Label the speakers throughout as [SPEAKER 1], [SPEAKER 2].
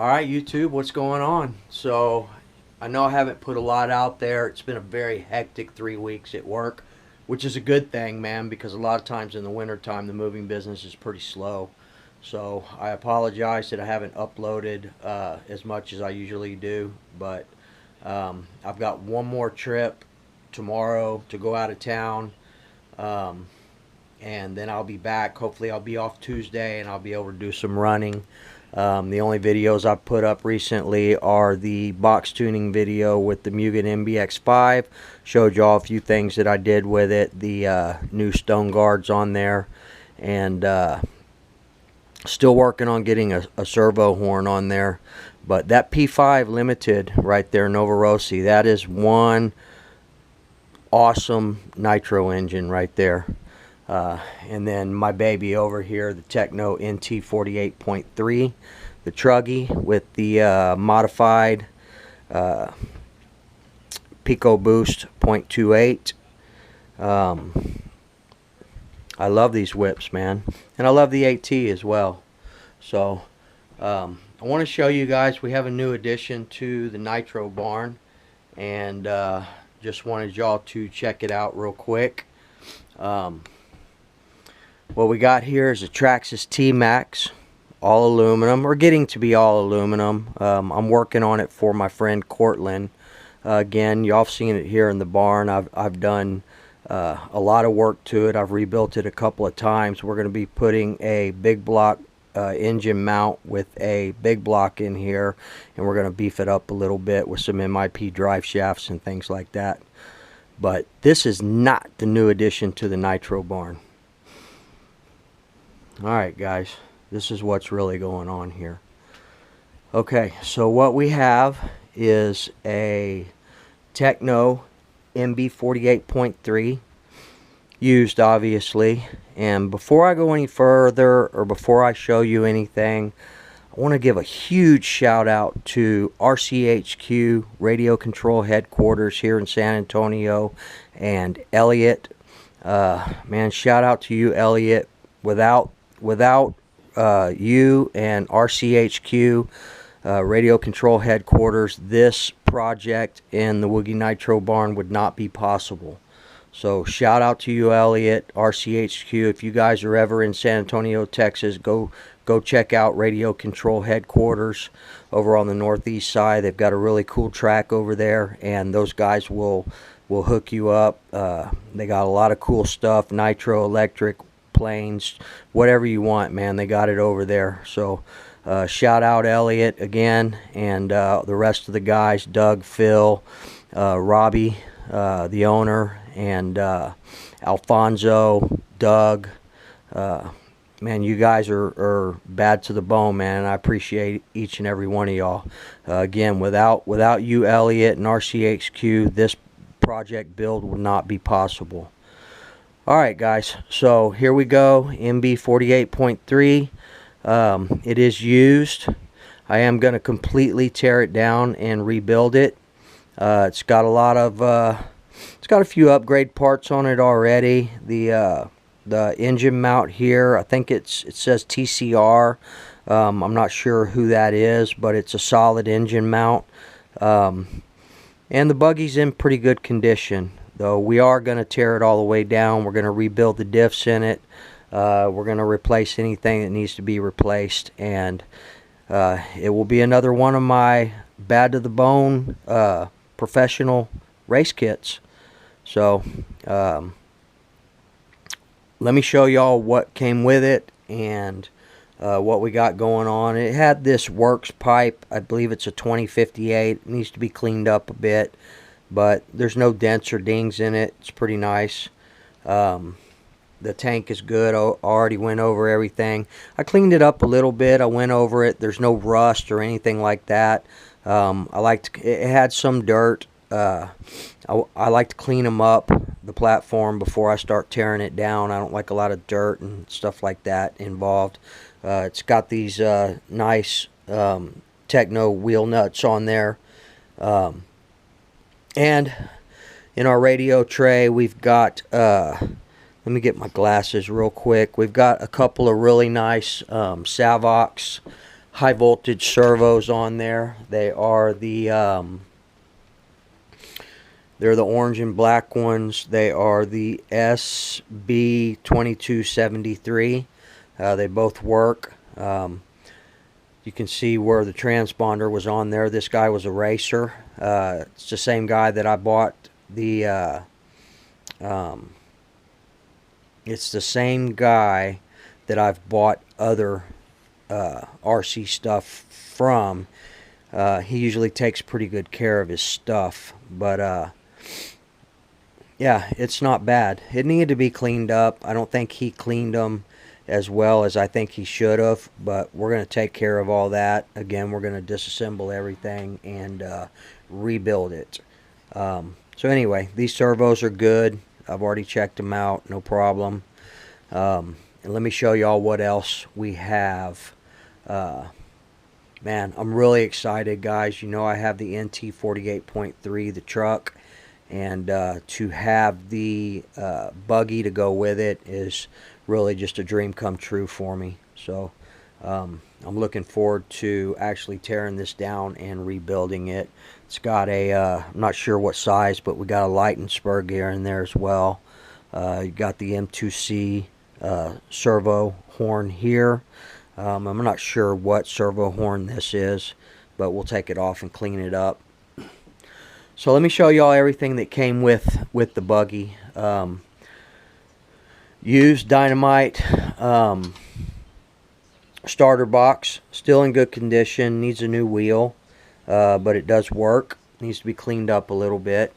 [SPEAKER 1] Alright YouTube, what's going on? So, I know I haven't put a lot out there. It's been a very hectic 3 weeks at work, which is a good thing, man, because a lot of times in the winter time the moving business is pretty slow. So, I apologize that I haven't uploaded as much as I usually do, but I've got one more trip tomorrow to go out of town, and then I'll be back. Hopefully I'll be off Tuesday and I'll be able to do some running. The only videos I've put up recently are the box tuning video with the Mugen MBX5. Showed y'all a few things that I did with it. The new stone guards on there. And still working on getting a servo horn on there. But that P5 Limited right there, Nova Rossi, that is one awesome nitro engine right there. And then my baby over here, the Techno NT 48.3, the Truggy with the modified Pico Boost 0.28. I love these whips, man, and I love the AT as well. So I want to show you guys, we have a new addition to the Nitro Barn, and just wanted y'all to check it out real quick. What we got here is a Traxxas T-Max, all aluminum, or getting to be all aluminum. I'm working on it for my friend Cortland. Again, y'all have seen it here in the barn. I've done a lot of work to it. I've rebuilt it a couple of times. We're going to be putting a big block engine mount with a big block in here, and we're going to beef it up a little bit with some MIP drive shafts and things like that. But this is not the new addition to the Nitro Barn. Alright guys, this is what's really going on here. Okay, so what we have is a Techno MB 48.3, used obviously. And before I go any further, or before I show you anything, I want to give a huge shout out to RCHQ Radio Control Headquarters here in San Antonio, and Elliot. Man, shout out to you, Elliot. Without you and RCHQ Radio Control Headquarters, this project in the Woogie Nitro Barn would not be possible. So shout out to you, Elliot, RCHQ. If you guys are ever in San Antonio, Texas, go check out Radio Control Headquarters over on the northeast side. They've got a really cool track over there, and those guys will hook you up. They got a lot of cool stuff, nitro, electric, planes, whatever you want, man. They got it over there. So shout out Elliot again, and the rest of the guys, Doug, Phil, Robbie, the owner, and Alfonso, Doug. Man, you guys are bad to the bone, man, and I appreciate each and every one of y'all. Again, without you, Elliot, and RCHQ, this project build would not be possible. Alright guys, so here we go. MB 48.3. It is used. I am going to completely tear it down and rebuild it. It's got a lot of it's got a few upgrade parts on it already. The engine mount here, I think it says TCR. I'm not sure who that is, but it's a solid engine mount. And the buggy's in pretty good condition. Though we are going to tear it all the way down. We're going to rebuild the diffs in it. We're going to replace anything that needs to be replaced, and it will be another one of my bad to the bone professional race kits. So let me show y'all what came with it and what we got going on. It had this works pipe. I believe it's a 2058. It needs to be cleaned up a bit, but there's no dents or dings in it. It's pretty nice. The tank is good. I already went over everything. I cleaned it up a little bit. I went over it. There's no rust or anything like that. It had some dirt. I like to clean them up, the platform, before I start tearing it down. I don't like a lot of dirt and stuff like that involved. It's got these nice Techno wheel nuts on there. And in our radio tray, we've got, let me get my glasses real quick. We've got a couple of really nice Savox high voltage servos on there. They are the they're the orange and black ones. They are the SB2273. They both work. You can see where the transponder was on there. This guy was a racer. It's the same guy that I bought the it's the same guy that I've bought other RC stuff from. He usually takes pretty good care of his stuff, but yeah, it's not bad. It needed to be cleaned up. I don't think he cleaned them as well as I think he should have, but we're going to take care of all that. Again, we're going to disassemble everything and rebuild it. So anyway, these servos are good. I've already checked them out, no problem. And let me show y'all what else we have. Man, I'm really excited, guys. You know, I have the NT48.3, the truck, and to have the buggy to go with it is really just a dream come true for me. So I'm looking forward to actually tearing this down and rebuilding it. It's got a I'm not sure what size, but we got a light and spur gear in there as well. You got the M2C servo horn here. I'm not sure what servo horn this is, but we'll take it off and clean it up. So let me show y'all everything that came with the buggy. Used Dynamite starter box, still in good condition, needs a new wheel, but it does work. Needs to be cleaned up a little bit.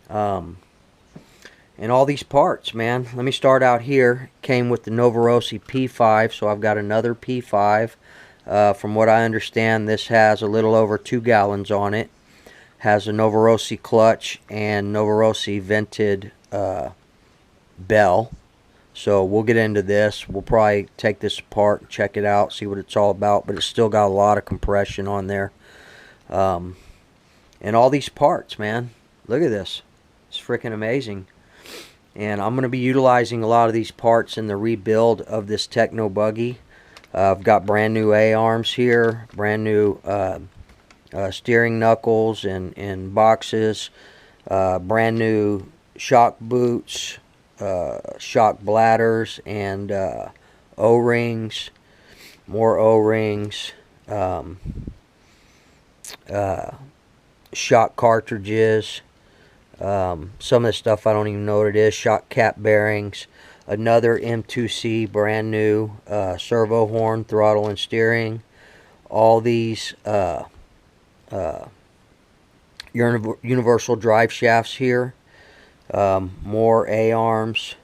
[SPEAKER 1] And all these parts, man. Let me start out here. Came with the Novarosi P5, so I've got another P5. From what I understand, this has a little over 2 gallons on it. Has a Novarosi clutch and Novarosi vented bell. So we'll get into this. We'll probably take this apart and check it out, see what it's all about. But it's still got a lot of compression on there. And all these parts, man. Look at this. It's freaking amazing. And I'm going to be utilizing a lot of these parts in the rebuild of this Techno buggy. I've got brand new A-arms here. Brand new steering knuckles and boxes. Brand new shock boots. Shock bladders and O-rings, more O-rings, shock cartridges, some of this stuff I don't even know what it is, shock cap bearings, another M2C brand new servo horn, throttle and steering, all these universal drive shafts here. More A-arms,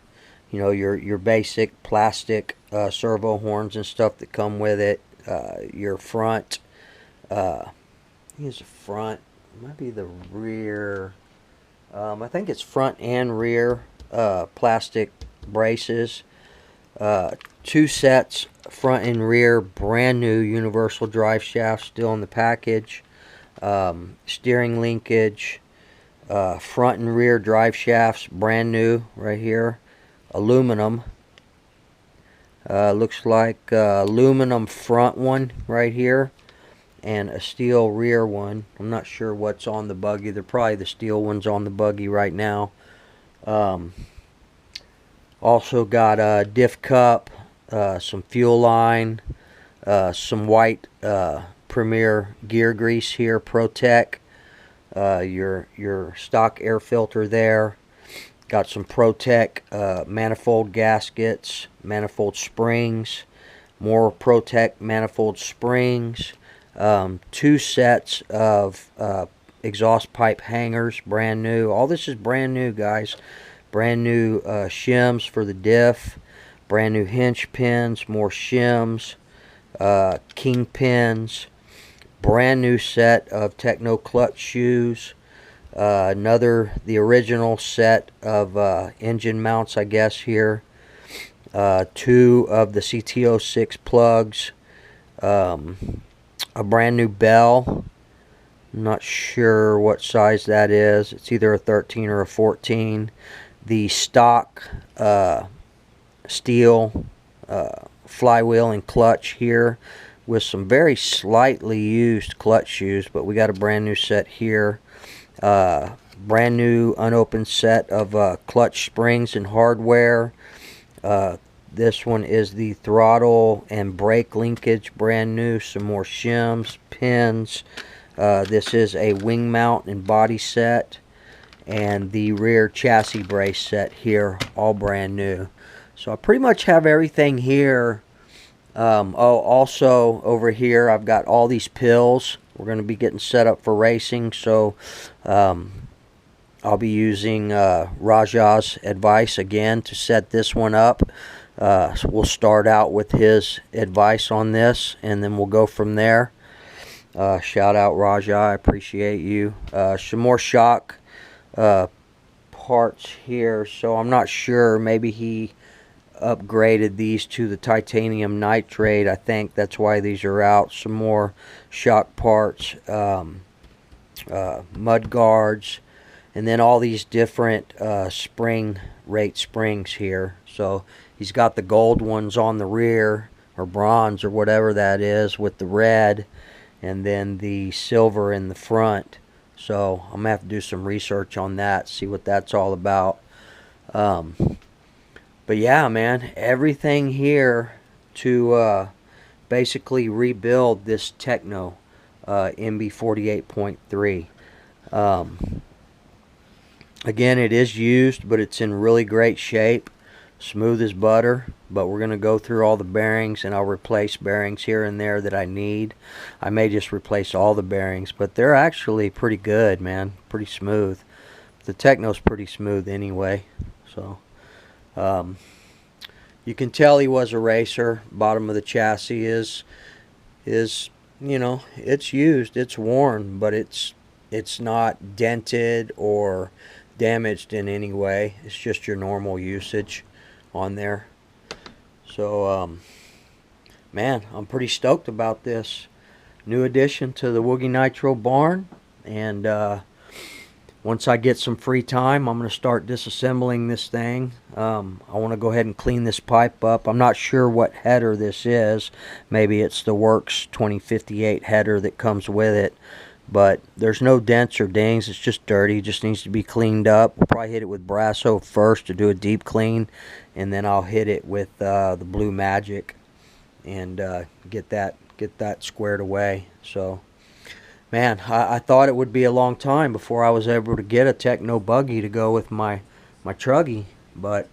[SPEAKER 1] you know, your basic plastic servo horns and stuff that come with it. Your front, I think it's the front, it might be the rear. I think it's front and rear plastic braces. 2 sets, front and rear, brand new universal drive shafts still in the package. Steering linkage. Front and rear drive shafts, brand new right here. Aluminum. Looks like aluminum front one right here. And a steel rear one. I'm not sure what's on the buggy. They're probably the steel ones on the buggy right now. Also got a diff cup, some fuel line, some white Premier gear grease here, ProTech. Your stock air filter there. Got some ProTech manifold gaskets, manifold springs, more ProTech manifold springs, 2 sets of exhaust pipe hangers, brand new. All this is brand new, guys. Brand new shims for the diff, brand new hinge pins, more shims, king pins. Brand new set of Techno clutch shoes. The original set of engine mounts, I guess, here. 2 of the CT06 plugs. A brand new bell. I'm not sure what size that is. It's either a 13 or a 14. The stock steel flywheel and clutch here. with some very slightly used clutch shoes, but we got a brand new set here. Brand new unopened set of clutch springs and hardware. This one is the throttle and brake linkage, brand new. Some more shims, pins. This is a wing mount and body set, and the rear chassis brace set here, all brand new. So I pretty much have everything here. Oh, also over here I've got all these pills. We're going to be getting set up for racing, so I'll be using Rajah's advice again to set this one up. So we'll start out with his advice on this, and then we'll go from there. Shout out Rajah, I appreciate you. Some more shock parts here, so I'm not sure, maybe he upgraded these to the titanium nitrate. I think that's why these are out. Some more shock parts, mud guards, and then all these different spring rate springs here. So he's got the gold ones on the rear, or bronze, or whatever that is, with the red, and then the silver in the front. So I'm gonna have to do some research on that, see what that's all about. But yeah, man, everything here to basically rebuild this Techno MB 48.3. Again, it is used, but it's in really great shape, smooth as butter. But we're going to go through all the bearings, and I'll replace bearings here and there that I need. I may just replace all the bearings, but they're actually pretty good, man, pretty smooth. The Techno's pretty smooth anyway. So you can tell he was a racer. Bottom of the chassis is you know, it's used, it's worn, but it's not dented or damaged in any way. It's just your normal usage on there. So man, I'm pretty stoked about this new addition to the Woogie Nitro Barn. And once I get some free time, I'm going to start disassembling this thing. I want to go ahead and clean this pipe up. I'm not sure what header this is. Maybe it's the Works 2058 header that comes with it. But there's no dents or dings. It's just dirty. It just needs to be cleaned up. We'll probably hit it with Brasso first to do a deep clean, and then I'll hit it with the Blue Magic and get that squared away. So, man, I thought it would be a long time before I was able to get a Techno buggy to go with my truggy, but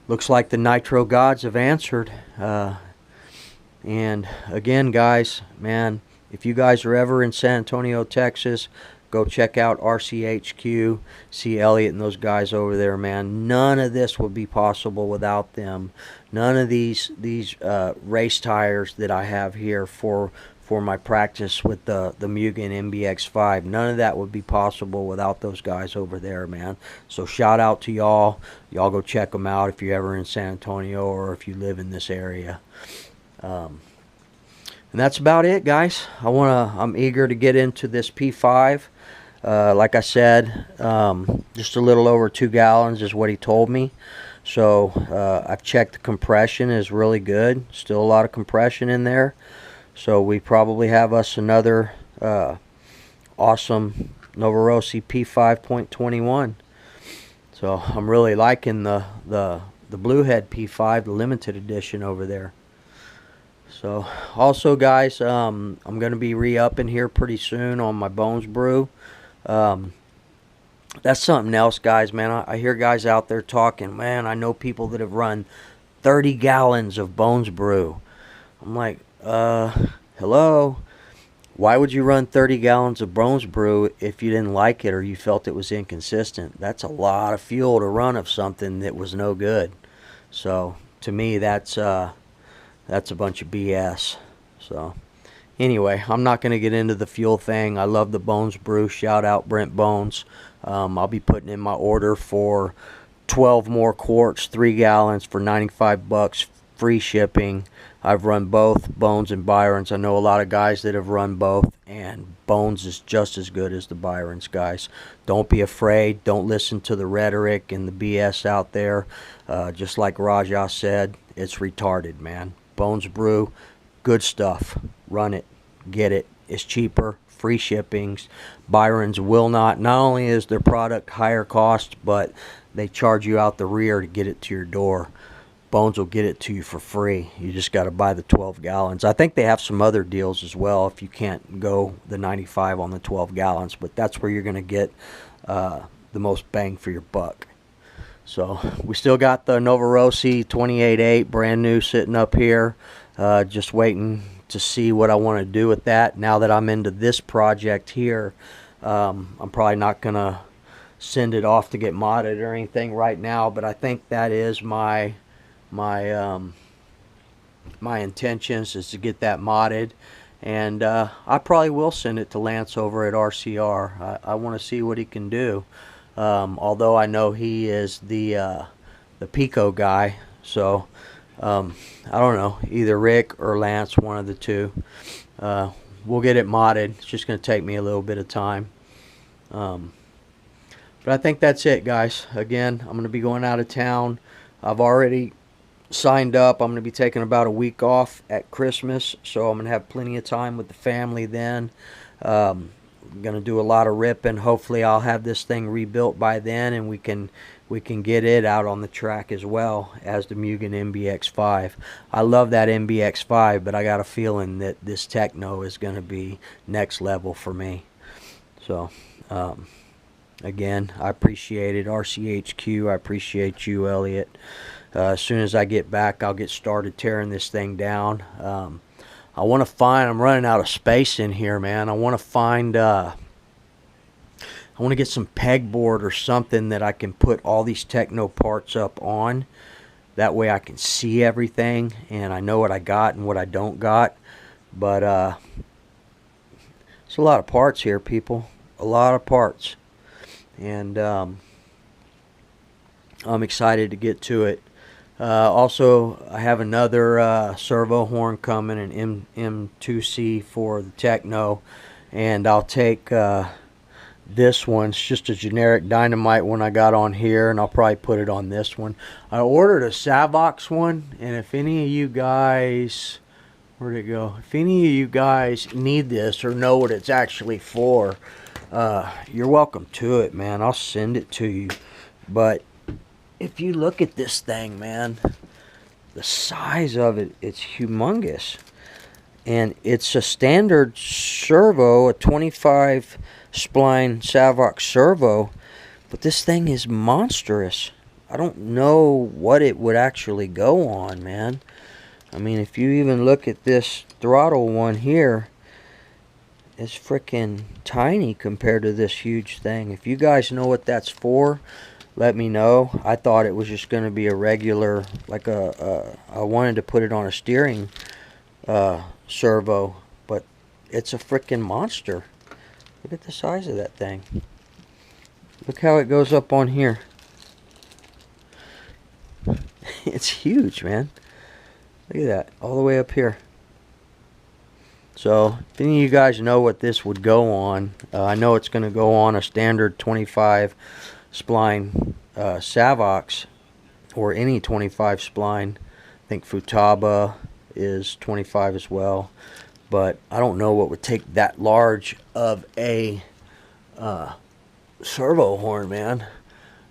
[SPEAKER 1] looks like the Nitro gods have answered. And again, guys, man, if you guys are ever in San Antonio, Texas, go check out RCHQ, see Elliot and those guys over there, man. None of this would be possible without them. None of these race tires that I have here for my practice with the Mugen MBX5, none of that would be possible without those guys over there, man. So shout out to y'all. Y'all go check them out if you're ever in San Antonio or if you live in this area. And that's about it, guys. I'm eager to get into this P5. Like I said, just a little over 2 gallons is what he told me. So I've checked the compression is really good. Still a lot of compression in there. So we probably have us another awesome Novorossi P5.21. So I'm really liking the Bluehead P5, the limited edition over there. So also, guys, I'm going to be re-upping here pretty soon on my Bones Brew. That's something else, guys, man. I hear guys out there talking, man, I know people that have run 30 gallons of Bones Brew. I'm like, hello? Why would you run 30 gallons of Bones Brew if you didn't like it or you felt it was inconsistent? That's a lot of fuel to run of something that was no good. So to me, that's a bunch of BS. So anyway, I'm not going to get into the fuel thing. I love the Bones Brew. Shout out Brent Bones. I'll be putting in my order for 12 more quarts, 3 gallons for 95 bucks, free shipping. I've run both Bones and Byron's. I know a lot of guys that have run both, and Bones is just as good as the Byron's, guys. Don't be afraid. Don't listen to the rhetoric and the BS out there. Just like Rajah said, it's retarded, man. Bones Brew, Good stuff. Run it. Get it. It's cheaper. Free shippings. Byron's will not. Not only is their product higher cost, but they charge you out the rear to get it to your door. Bones will get it to you for free. You just got to buy the 12 gallons. I think they have some other deals as well if you can't go the 95 on the 12 gallons, but that's where you're going to get the most bang for your buck. So we still got the Novarossi 28.8 brand new sitting up here, just waiting to see what I want to do with that. Now that I'm into this project here, I'm probably not going to send it off to get modded or anything right now, but I think that is my intentions, is to get that modded, and I probably will send it to Lance over at RCR. I want to see what he can do. Although I know he is the Pico guy, so I don't know, either Rick or Lance, one of the two. We'll get it modded. It's just going to take me a little bit of time. But I think that's it, guys. Again, I'm going to be going out of town. I've already signed up. I'm going to be taking about a week off at Christmas, so I'm going to have plenty of time with the family then. I'm going to do a lot of ripping. Hopefully I'll have this thing rebuilt by then, and we can get it out on the track as well as the Mugen MBX5. I love that MBX5, but I got a feeling that this Techno is going to be next level for me. So again, I appreciate it, RCHQ. I appreciate you, Elliot. As soon as I get back, I'll get started tearing this thing down. I want to find, I'm running out of space in here, man. I want to find, I want to get some pegboard or something that I can put all these Techno parts up on. That way I can see everything and I know what I got and what I don't got. But it's a lot of parts here, people. A lot of parts. And I'm excited to get to it. Also, I have another servo horn coming, an M2C for the Techno, and I'll take this one. It's just a generic Dynamite one I got on here, and I'll probably put it on this one. I ordered a Savox one, and if any of you guys, where'd it go? If any of you guys need this or know what it's actually for, you're welcome to it, man. I'll send it to you. But if you look at this thing, man, the size of it, it's humongous. And it's a standard servo, a 25 spline Savox servo, but this thing is monstrous. I don't know what it would actually go on, man. I mean, if you even look at this throttle one here, it's freaking tiny compared to this huge thing. If you guys know what that's for, let me know. I thought it was just going to be a regular, like I wanted to put it on a steering servo, but it's a freaking monster. Look at the size of that thing. Look how it goes up on here. It's huge, man. Look at that, all the way up here. So if any of you guys know what this would go on, I know it's going to go on a standard 25 spline Savox, or any 25 spline. I think Futaba is 25 as well, but I don't know what would take that large of a servo horn, man.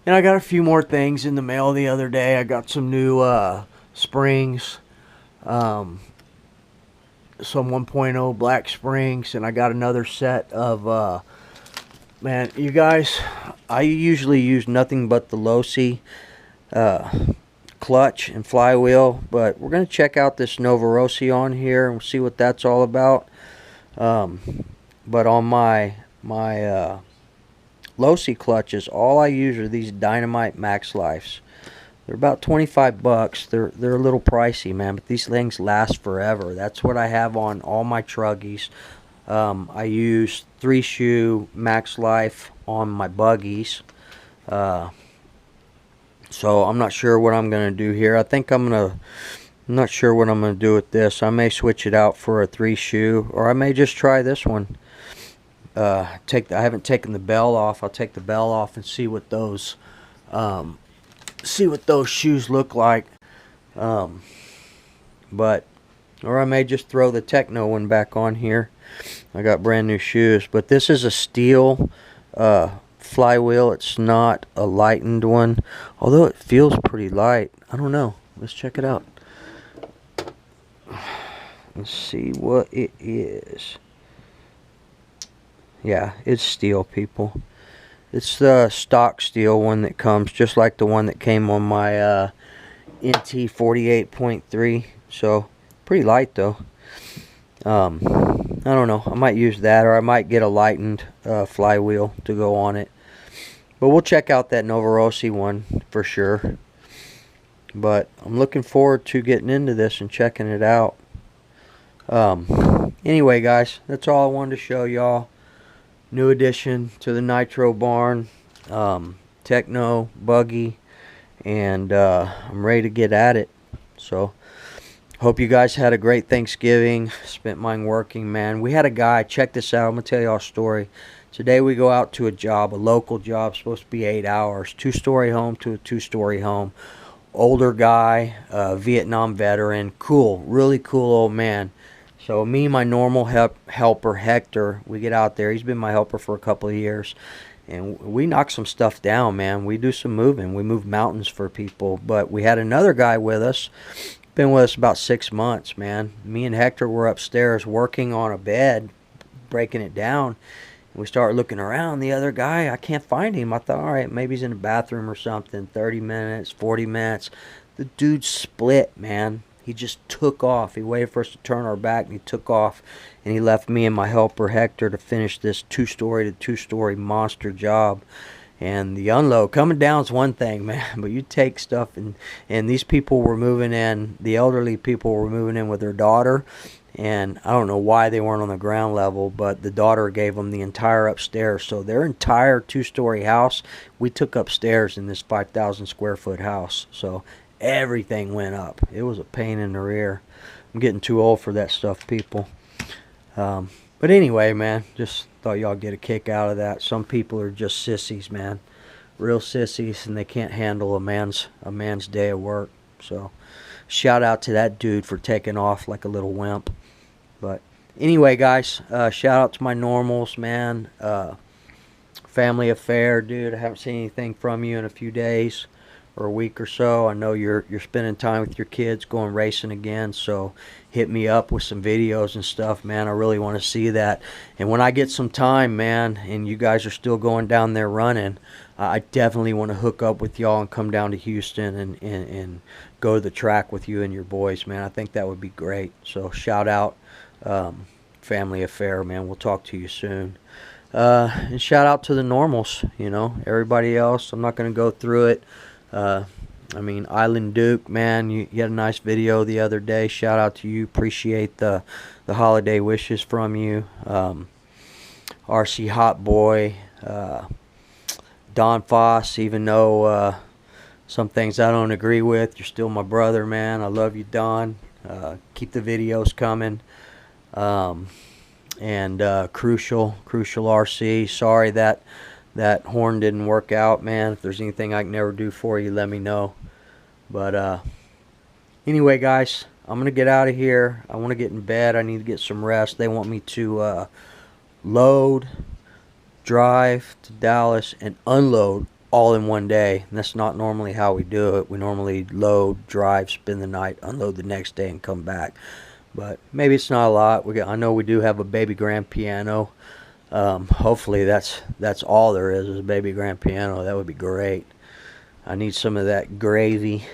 [SPEAKER 1] And I got a few more things in the mail the other day. I got some new springs, some 1.0 black springs, and I got another set of man, you guys, I usually use nothing but the Losi clutch and flywheel, but we're going to check out this Novarossi on here and see what that's all about. But on my Losi clutches, all I use are these Dynamite Max Lifes. They're about 25 bucks. They're a little pricey, man, but these things last forever. That's what I have on all my truggies. I use 3-shoe Max Life on my buggies. So I'm not sure what I'm going to do here. I'm not sure what I'm going to do with this. I may switch it out for a 3-shoe, or I may just try this one. I haven't taken the bell off. I'll take the bell off and see what those shoes look like. But or I may just throw the Techno one back on here. I got brand new shoes, but this is a steel flywheel. It's not a lightened one, although it feels pretty light. I don't know. Let's check it out. Let's see what it is. Yeah, it's steel, people. It's the stock steel one that comes just like the one that came on my NT 48.3. So pretty light though. I don't know. I might use that, or I might get a lightened flywheel to go on it. But we'll check out that Novarosi one for sure. But I'm looking forward to getting into this and checking it out. Anyway, guys, that's all I wanted to show y'all. New addition to the Nitro Barn, Techno buggy, and I'm ready to get at it. So hope you guys had a great Thanksgiving. Spent mine working, man. We had a guy, check this out, I'm gonna tell y'all a story. Today we go out to a job, a local job, supposed to be 8 hours, 2-story home to a 2-story home. Older guy, Vietnam veteran, cool, really cool old man. So me and my normal helper, Hector, we get out there. He's been my helper for a couple of years. And we knock some stuff down, man. We do some moving. We move mountains for people. But we had another guy with us. Been with us about 6 months, man. Me and Hector were upstairs working on a bed, breaking it down. And we started looking around. The other guy, I can't find him. I thought, all right, maybe he's in the bathroom or something. 30 minutes, 40 minutes. The dude split, man. He just took off. He waited for us to turn our back, and he took off. And he left me and my helper, Hector, to finish this 2-story to 2-story monster job. And the unload, coming down is one thing, man. But you take stuff, and these people were moving in. The elderly people were moving in with their daughter. And I don't know why they weren't on the ground level, but the daughter gave them the entire upstairs. So their entire 2-story house, we took upstairs in this 5,000 square foot house. So everything went up. It was a pain in the rear. I'm getting too old for that stuff, people. But anyway, man, just thought y'all get a kick out of that. Some people are just sissies, man. Real sissies, and they can't handle a man's day of work. So shout out to that dude for taking off like a little wimp. But anyway, guys, shout out to my normals, man. Family affair, dude. I haven't seen anything from you in a few days or a week or so. I know you're spending time with your kids, going racing again, so hit me up with some videos and stuff, man. I really want to see that. And when I get some time, man, and you guys are still going down there running, I definitely want to hook up with y'all and come down to Houston and go to the track with you and your boys, man. I think that would be great. So shout out, family affair, man. We'll talk to you soon. And shout out to the normals, you know, everybody else. I'm not going to go through it. I mean, Island Duke, man, you had a nice video the other day. Shout out to you. Appreciate the holiday wishes from you. RC Hot Boy, Don Foss, even though some things I don't agree with, you're still my brother, man. I love you, Don. Keep the videos coming. And Crucial RC, sorry that horn didn't work out, man. If there's anything I can ever do for you, let me know. But anyway, guys, I'm gonna get out of here. I want to get in bed. I need to get some rest. They want me to load, drive to Dallas, and unload all in one day. And that's not normally how we do it. We normally load, drive, spend the night, unload the next day, and come back. But maybe it's not a lot. I know we do have a baby grand piano. Hopefully that's all there is a baby grand piano. That would be great. I need some of that gravy.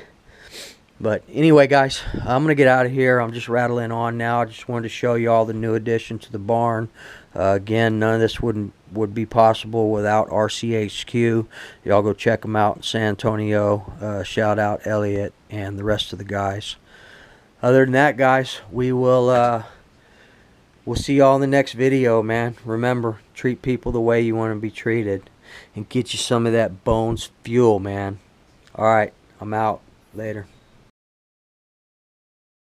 [SPEAKER 1] But anyway, guys, I'm gonna get out of here. I'm just rattling on now. I just wanted to show you all the new addition to the barn. Again, none of this would be possible without RCHQ. Y'all go check them out in San Antonio. Shout out Elliot and the rest of the guys. Other than that, guys, we'll see y'all in the next video, man. Remember, treat people the way you want to be treated, and get you some of that Bones fuel, man. All right, I'm out. Later.